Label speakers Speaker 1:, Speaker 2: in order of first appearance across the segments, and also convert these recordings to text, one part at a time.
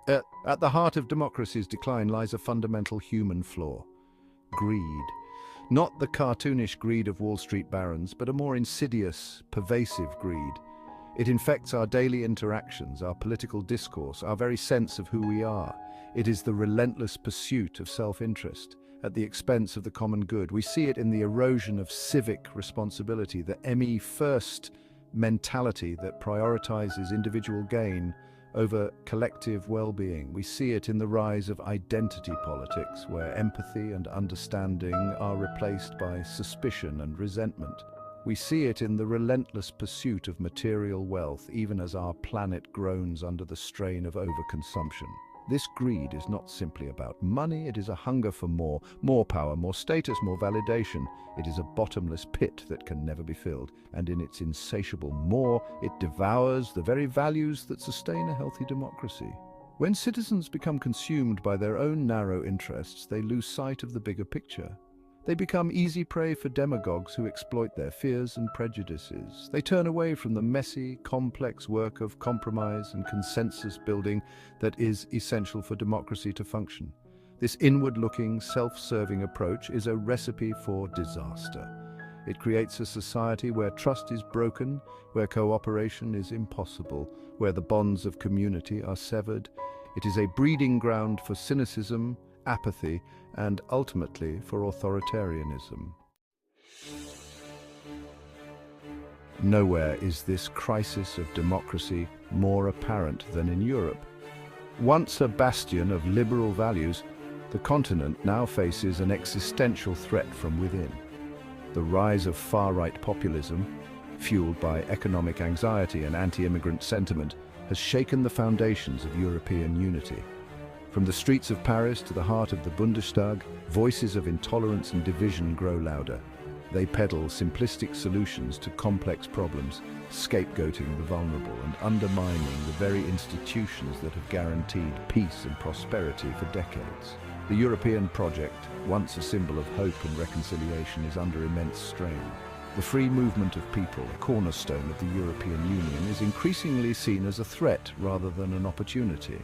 Speaker 1: At the heart of democracy's decline lies a fundamental human flaw: greed. Not the cartoonish greed of Wall Street barons, but a more insidious, pervasive greed. It infects our daily interactions, our political discourse, our very sense of who we are. It is the relentless pursuit of self-interest at the expense of the common good. We see it in the erosion of civic responsibility, the me-first mentality that prioritizes individual gain over collective well-being. We see it in the rise of identity politics, where empathy and understanding are replaced by suspicion and resentment. We see it in the relentless pursuit of material wealth, even as our planet groans under the strain of overconsumption. This greed is not simply about money, it is a hunger for more power, more status, more validation. It is a bottomless pit that can never be filled, and in its insatiable more, it devours the very values that sustain a healthy democracy. When citizens become consumed by their own narrow interests, they lose sight of the bigger picture. They become easy prey for demagogues who exploit their fears and prejudices. They turn away from the messy, complex work of compromise and consensus building that is essential for democracy to function. This inward-looking, self-serving approach is a recipe for disaster. It creates a society where trust is broken, where cooperation is impossible, where the bonds of community are severed. It is a breeding ground for cynicism, apathy, and ultimately for authoritarianism. Nowhere is this crisis of democracy more apparent than in Europe. Once a bastion of liberal values, the continent now faces an existential threat from within. The rise of far-right populism, fueled by economic anxiety and anti-immigrant sentiment, has shaken the foundations of European unity. From the streets of Paris to the heart of the Bundestag, voices of intolerance and division grow louder. They peddle simplistic solutions to complex problems, scapegoating the vulnerable and undermining the very institutions that have guaranteed peace and prosperity for decades. The European project, once a symbol of hope and reconciliation, is under immense strain. The free movement of people, a cornerstone of the European Union, is increasingly seen as a threat rather than an opportunity.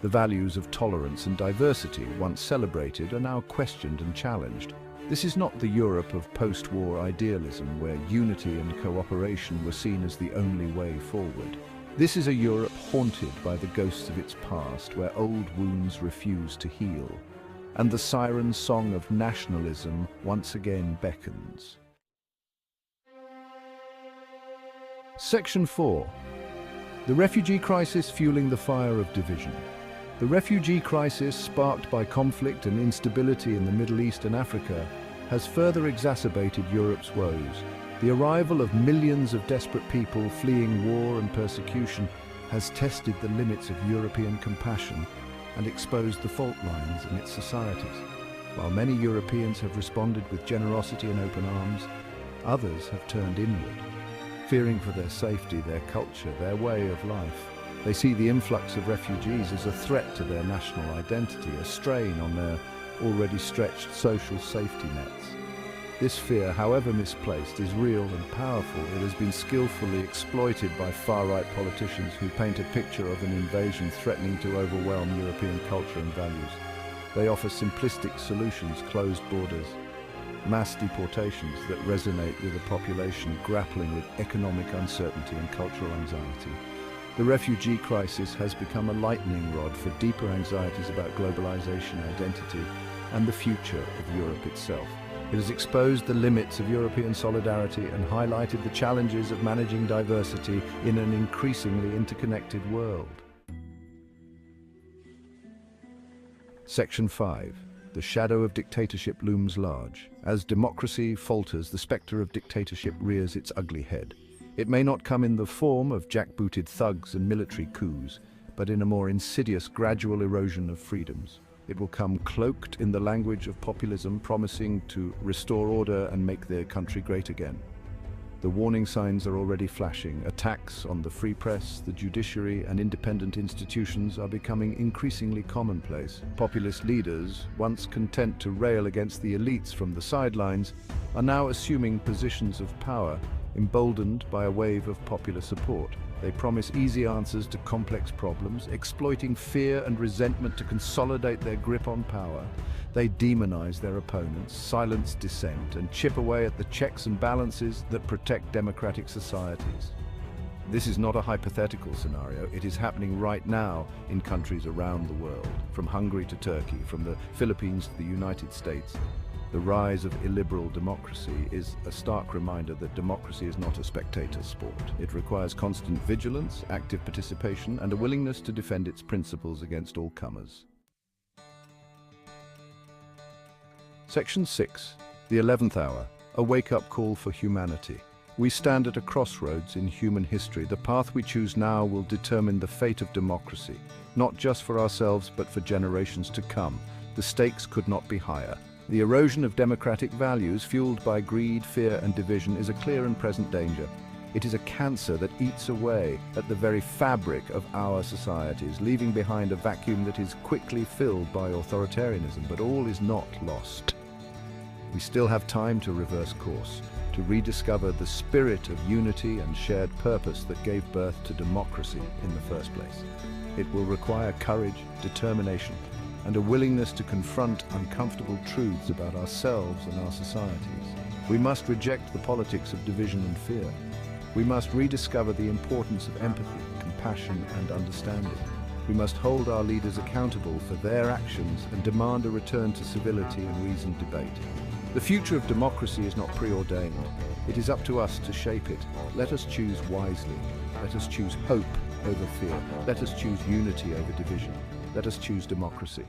Speaker 1: The values of tolerance and diversity, once celebrated, are now questioned and challenged. This is not the Europe of post-war idealism, where unity and cooperation were seen as the only way forward. This is a Europe haunted by the ghosts of its past, where old wounds refuse to heal, and the siren song of nationalism once again beckons. Section 4. The refugee crisis fueling the fire of division. The refugee crisis, sparked by conflict and instability in the Middle East and Africa, has further exacerbated Europe's woes. The arrival of millions of desperate people fleeing war and persecution has tested the limits of European compassion and exposed the fault lines in its societies. While many Europeans have responded with generosity and open arms, others have turned inward, fearing for their safety, their culture, their way of life. They see the influx of refugees as a threat to their national identity, a strain on their already stretched social safety nets. This fear, however misplaced, is real and powerful. It has been skillfully exploited by far-right politicians who paint a picture of an invasion threatening to overwhelm European culture and values. They offer simplistic solutions, closed borders, mass deportations that resonate with a population grappling with economic uncertainty and cultural anxiety. The refugee crisis has become a lightning rod for deeper anxieties about globalization, identity, and the future of Europe itself. It has exposed the limits of European solidarity and highlighted the challenges of managing diversity in an increasingly interconnected world. Section 5. The shadow of dictatorship looms large. As democracy falters, the spectre of dictatorship rears its ugly head. It may not come in the form of jackbooted thugs and military coups, but in a more insidious, gradual erosion of freedoms. It will come cloaked in the language of populism, promising to restore order and make their country great again. The warning signs are already flashing. Attacks on the free press, the judiciary, and independent institutions are becoming increasingly commonplace. Populist leaders, once content to rail against the elites from the sidelines, are now assuming positions of power, emboldened by a wave of popular support. They promise easy answers to complex problems, exploiting fear and resentment to consolidate their grip on power. They demonize their opponents, silence dissent, and chip away at the checks and balances that protect democratic societies. This is not a hypothetical scenario. It is happening right now in countries around the world, from Hungary to Turkey, from the Philippines to the United States. The rise of illiberal democracy is a stark reminder that democracy is not a spectator sport. It requires constant vigilance, active participation, and a willingness to defend its principles against all comers. Section 6. The 11th Hour. A wake-up call for humanity. We stand at a crossroads in human history. The path we choose now will determine the fate of democracy, not just for ourselves but for generations to come. The stakes could not be higher. The erosion of democratic values, fueled by greed, fear and division, is a clear and present danger. It is a cancer that eats away at the very fabric of our societies, leaving behind a vacuum that is quickly filled by authoritarianism. But all is not lost. We still have time to reverse course, to rediscover the spirit of unity and shared purpose that gave birth to democracy in the first place. It will require courage, determination, and a willingness to confront uncomfortable truths about ourselves and our societies. We must reject the politics of division and fear. We must rediscover the importance of empathy, compassion, and understanding. We must hold our leaders accountable for their actions and demand a return to civility and reasoned debate. The future of democracy is not preordained. It is up to us to shape it. Let us choose wisely. Let us choose hope over fear. Let us choose unity over division. Let us choose democracy.